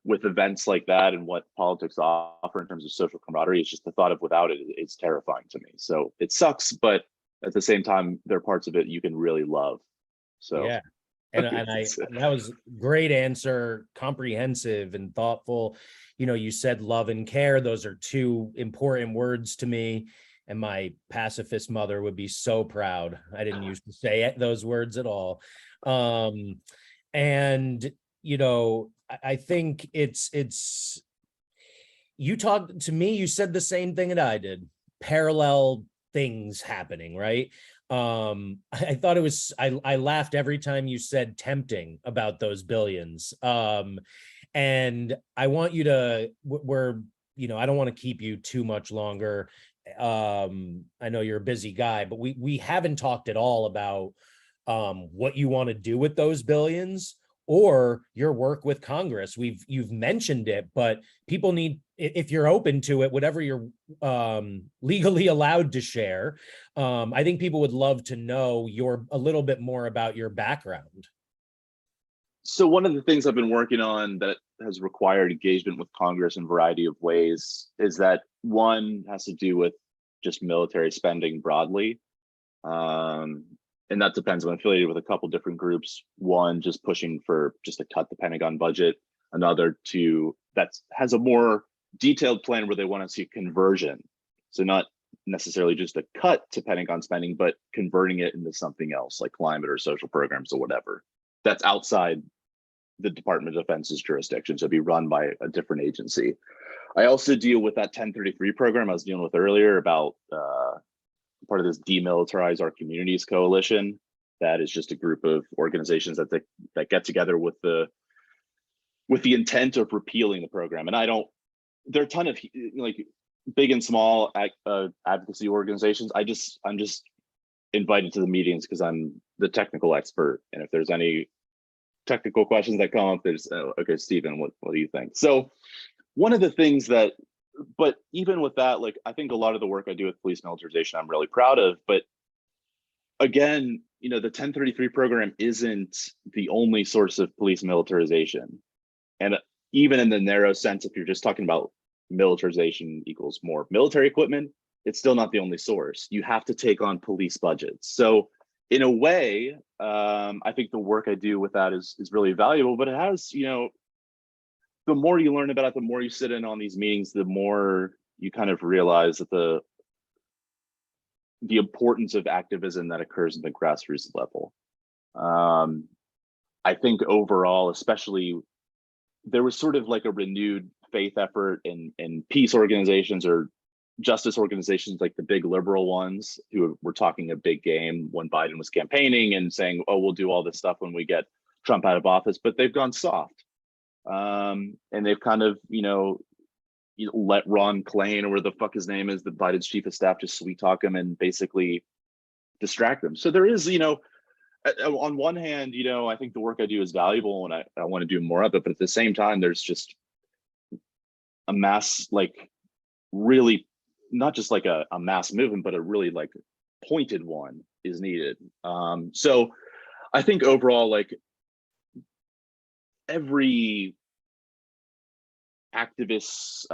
events like that and what politics offer in terms of social camaraderie, it's just the thought of without it is terrifying to me. So it sucks, but at the same time, there are parts of it you can really love. So yeah. And that was great answer, comprehensive and thoughtful. You said love and care. Those are two important words to me. And my pacifist mother would be so proud. I didn't used to say those words at all. And, I think it's, you talked to me, you said the same thing that I did, parallel things happening, right? I thought it was, I laughed every time you said tempting about those billions. And I want you to, I don't want to keep you too much longer. I know you're a busy guy, but we haven't talked at all about what you want to do with those billions or your work with Congress. You've mentioned it, but people need, if you're open to it, whatever you're legally allowed to share. I think people would love to know a little bit more about your background. So one of the things I've been working on that has required engagement with Congress in a variety of ways is that one has to do with just military spending broadly. And that depends. I'm affiliated with a couple different groups. One just pushing for just to cut the Pentagon budget. Another that has a more detailed plan where they want to see a conversion. So not necessarily just a cut to Pentagon spending, but converting it into something else like climate or social programs or whatever. That's outside the Department of Defense's jurisdiction. So it'd be run by a different agency. I also deal with that 1033 program I was dealing with earlier about part of this Demilitarize Our Communities coalition. That is just a group of organizations that get together with the intent of repealing the program. And there are a ton of like big and small advocacy organizations. I'm just invited to the meetings because I'm the technical expert. And if there's any technical questions that come up, there's okay, Stephen, what do you think? So one of the things but even with that, like, I think a lot of the work I do with police militarization, I'm really proud of. But again, the 1033 program isn't the only source of police militarization. And even in the narrow sense, if you're just talking about militarization equals more military equipment, it's still not the only source. You have to take on police budgets. So in a way, I think the work I do with that is really valuable, but it has, the more you learn about it, the more you sit in on these meetings, the more you kind of realize that the importance of activism that occurs at the grassroots level. I think overall, especially, there was sort of like a renewed faith effort in peace organizations or justice organizations, like the big liberal ones who were talking a big game when Biden was campaigning and saying, oh, we'll do all this stuff when we get Trump out of office, but they've gone soft. And they've kind of, let Ron Klain, or where the fuck his name is, the Biden's chief of staff, just sweet talk him and basically distract them. So there is, on one hand, I think the work I do is valuable and I want to do more of it, but at the same time, there's just a mass, like, really not just like a mass movement, but a really like pointed one is needed. So I think overall, like, every activist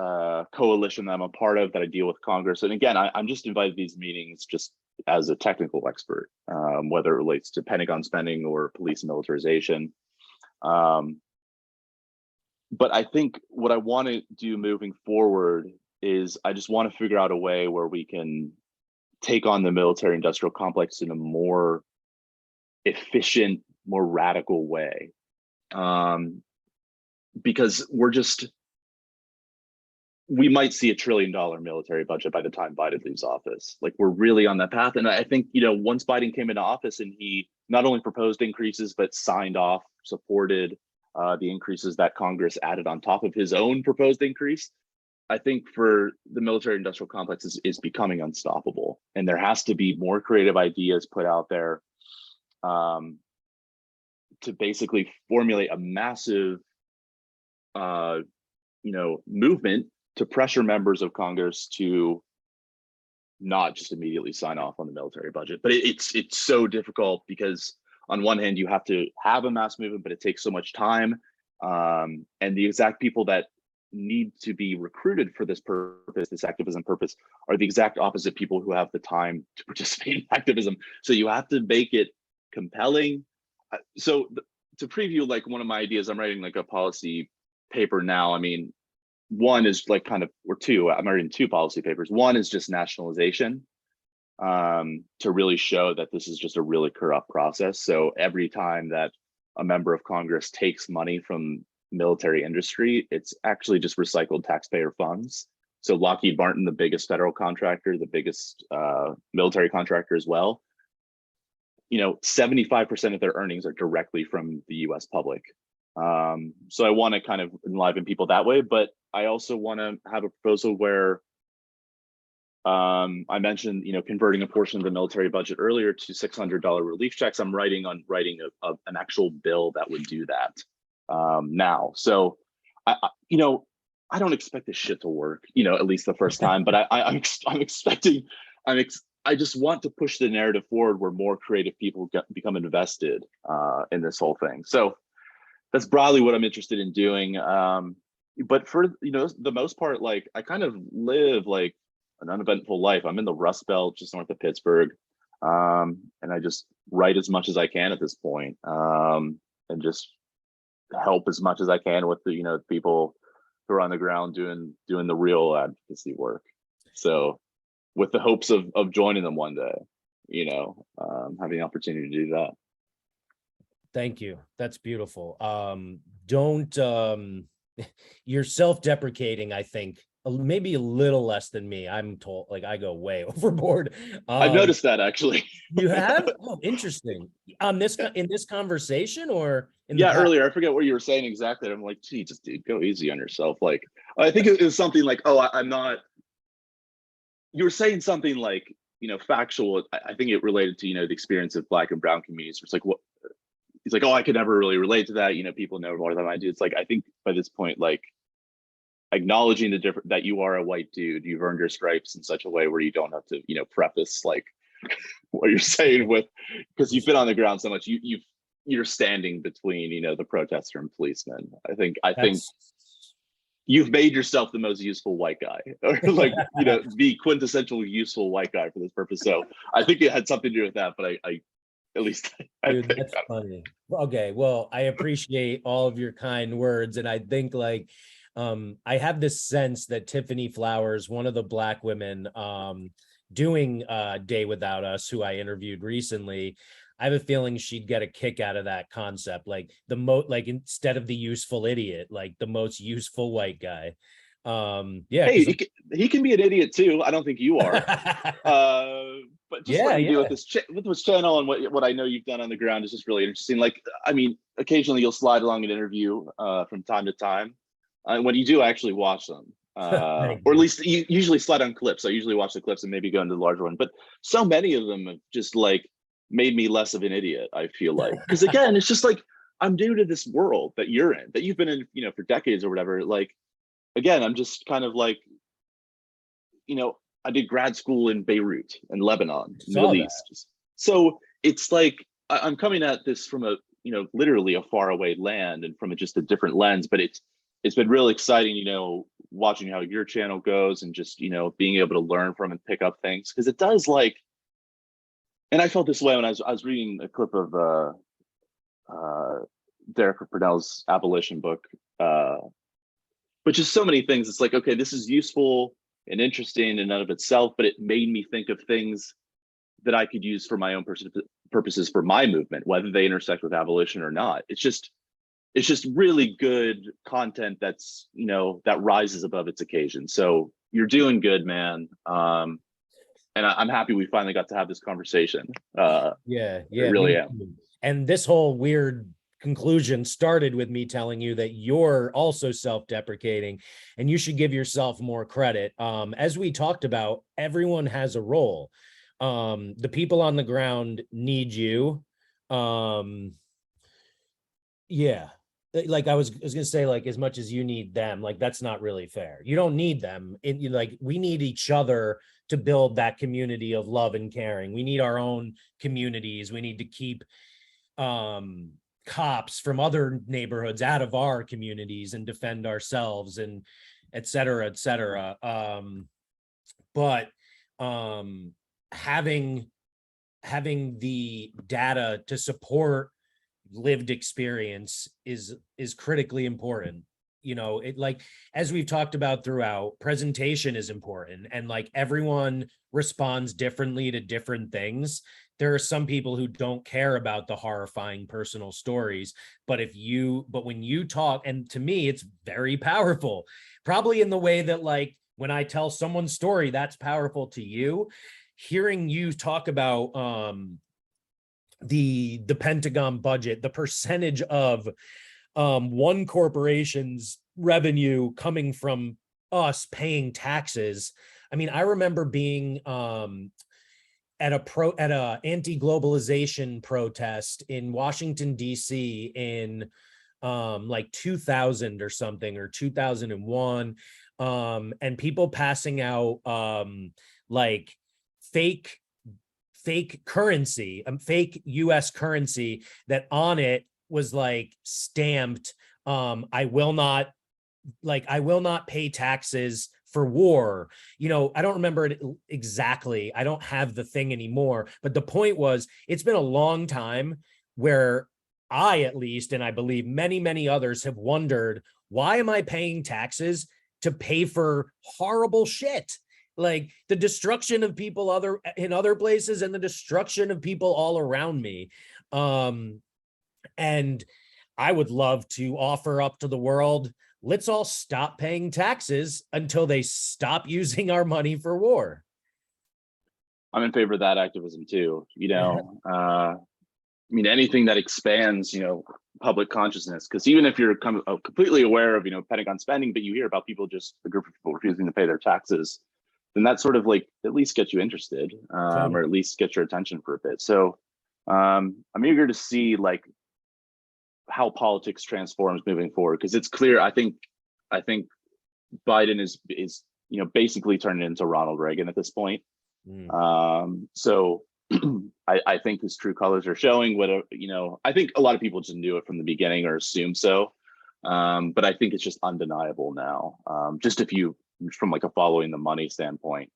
coalition that I'm a part of, that I deal with Congress, and again, I'm just invited to these meetings just as a technical expert, whether it relates to Pentagon spending or police militarization. But I think what I want to do moving forward is I just want to figure out a way where we can take on the military industrial complex in a more efficient, more radical way. Because we might see $1 trillion military budget by the time Biden leaves office. Like, we're really on that path. And I think, once Biden came into office and he not only proposed increases, but signed off, supported the increases that Congress added on top of his own proposed increase, I think for the military industrial complex is becoming unstoppable. And there has to be more creative ideas put out there to basically formulate a massive movement to pressure members of Congress to not just immediately sign off on the military budget. But it's so difficult because on one hand, you have to have a mass movement, but it takes so much time. And the exact people that need to be recruited for this purpose, this activism purpose, are the exact opposite people who have the time to participate in activism. So you have to make it compelling. So to preview, like, one of my ideas, I'm writing like a policy paper now. I mean, one is like I'm writing two policy papers. One is just nationalization, to really show that this is just a really corrupt process. So every time that a member of Congress takes money from military industry, it's actually just recycled taxpayer funds. So Lockheed Martin, the biggest federal contractor, the biggest military contractor as well, 75% of their earnings are directly from the US public. So I want to kind of enliven people that way, but I also want to have a proposal where I mentioned, converting a portion of the military budget earlier to $600 relief checks. I'm writing an actual bill that would do that now. So I don't expect this shit to work, at least the first time, but I just want to push the narrative forward where more creative people become invested in this whole thing. So that's broadly what I'm interested in doing. But for, the most part, like, I kind of live like an uneventful life. I'm in the Rust Belt, just north of Pittsburgh. And I just write as much as I can at this point, and just help as much as I can with the, people who are on the ground doing the real advocacy work. So with the hopes of joining them one day, having the opportunity to do that. Thank you. That's beautiful. Don't you're self-deprecating, I think, maybe a little less than me. I'm told, like, I go way overboard. I've noticed that actually. You have? Oh, interesting. On this, in this conversation or in the Yeah, past? earlier, I forget what you were saying exactly. I'm like, gee, just dude, go easy on yourself. Like, I think it was something like, oh, I'm not, you were saying something like, factual. I think it related to, the experience of Black and brown communities. It's like, what, he's like, oh, I could never really relate to that. People know more than I do. It's like, I think by this point, like, acknowledging the different, that you are a white dude, you've earned your stripes in such a way where you don't have to, preface like what you're saying with, because you've been on the ground so much, you're standing between, the protester and policeman. I think you've made yourself the most useful white guy, or like, the quintessential useful white guy for this purpose. So I think it had something to do with that, but I at least Dude, that's funny. Okay, well, I appreciate all of your kind words, and I think like I have this sense that Tiffany Flowers, one of the Black women doing Day Without Us, who I interviewed recently, I have a feeling she'd get a kick out of that concept, like like instead of the useful idiot, like the most useful white guy. Yeah, hey, he can be an idiot too. I don't think you are. But just what you do with this channel and what I know you've done on the ground is just really interesting. Like, I mean, occasionally you'll slide along an interview from time to time. When you do, I actually watch them, or at least you usually slide on clips. I usually watch the clips and maybe go into the larger one. But so many of them have just like made me less of an idiot, I feel like, because again, it's just like I'm new to this world that you're in, that you've been in, for decades or whatever. Like, again, I'm just kind of like, I did grad school in Beirut and Lebanon, Middle East. So it's like I'm coming at this from a, literally a faraway land and from just a different lens. But it's been really exciting, watching how your channel goes and just, being able to learn from and pick up things, because it does like. And I felt this way when I was reading a clip of Derek Purnell's abolition book, but just so many things. It's like, okay, this is useful and interesting in and of itself, but it made me think of things that I could use for my own purposes for my movement, whether they intersect with abolition or not. It's just really good content that's, that rises above its occasion. So you're doing good, man. And I'm happy we finally got to have this conversation. Yeah, I really am. And this whole weird conclusion started with me telling you that you're also self-deprecating and you should give yourself more credit. As we talked about, everyone has a role. The people on the ground need you. Yeah. Like I was gonna say, like, as much as you need them, like that's not really fair. You don't need them. Like we need each other to build that community of love and caring. We need our own communities. We need to keep cops from other neighborhoods out of our communities and defend ourselves, and et cetera, et cetera. But having the data to support lived experience is critically important. It, like, as we've talked about throughout, presentation is important, and like everyone responds differently to different things. There are some people who don't care about the horrifying personal stories, but when you talk, and to me it's very powerful, probably in the way that, like, when I tell someone's story, that's powerful to you. Hearing you talk about the Pentagon budget, the percentage of one corporation's revenue coming from us paying taxes. I mean, I remember being at a anti-globalization protest in Washington, D.C. in like 2000 or something, or 2001, and people passing out like fake currency, fake US currency that on it was like stamped, I will not pay taxes for war. I don't remember it exactly. I don't have the thing anymore. But the point was, it's been a long time where I, at least, and I believe many, many others, have wondered, why am I paying taxes to pay for horrible shit? Like the destruction of people in other places and the destruction of people all around me. And I would love to offer up to the world let's all stop paying taxes until they stop using our money for war. I'm in favor of that activism too. I mean, anything that expands, public consciousness, because even if you're completely aware of, Pentagon spending, but you hear about a group of people refusing to pay their taxes, then that sort of like at least gets you interested, Totally. or at least get your attention for a bit. So I'm eager to see like how politics transforms moving forward, because it's clear. I think Biden is basically turning into Ronald Reagan at this point. So I think his true colors are showing. I think a lot of people just knew it from the beginning or assume so, but I think it's just undeniable now. Just from like a following the money standpoint,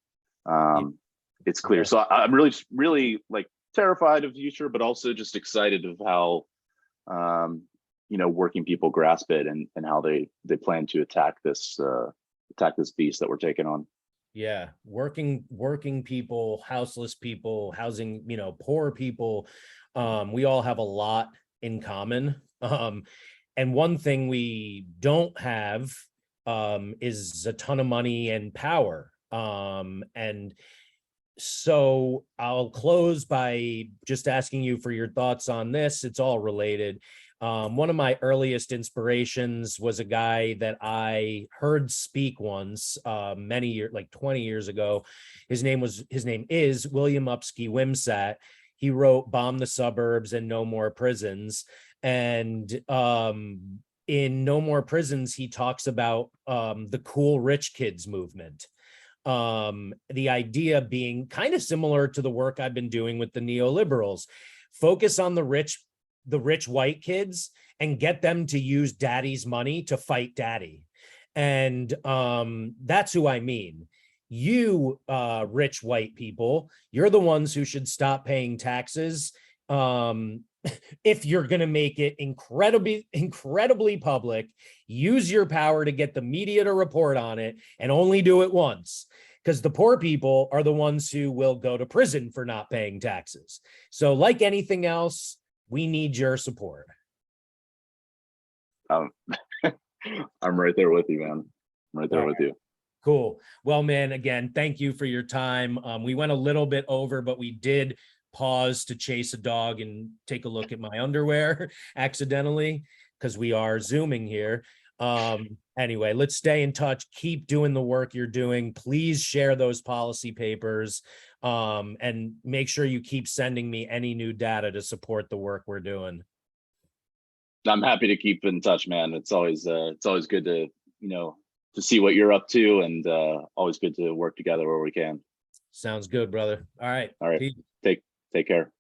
it's clear. So I'm really like terrified of the future, but also just excited of how working people grasp it and how they plan to attack this beast that we're taking on. Yeah, working people, houseless people, housing, poor people. We all have a lot in common. And one thing we don't have is a ton of money and power. And so I'll close by just asking you for your thoughts on this. It's all related. One of my earliest inspirations was a guy that I heard speak once, many years, like 20 years ago. His name is William Upski Wimsatt. He wrote Bomb the Suburbs and No More Prisons. And in No More Prisons, he talks about the cool rich kids movement. The idea being kind of similar to the work I've been doing with the neoliberals. Focus on the rich white kids and get them to use daddy's money to fight daddy. And that's who I mean. You rich white people, you're the ones who should stop paying taxes. If you're going to make it incredibly public, use your power to get the media to report on it, and only do it once, because the poor people are the ones who will go to prison for not paying taxes. So like anything else, we need your support. I'm right there with you, man. I'm right there with you. Cool. Well, man, again, thank you for your time. We went a little bit over, but we did pause to chase a dog and take a look at my underwear accidentally, because we are Zooming here. Anyway, let's stay in touch. Keep doing the work you're doing. Please share those policy papers, and make sure you keep sending me any new data to support the work we're doing. I'm happy to keep in touch, man. It's always good to to see what you're up to, and always good to work together where we can. Sounds good, brother. All right. Peace. Take care.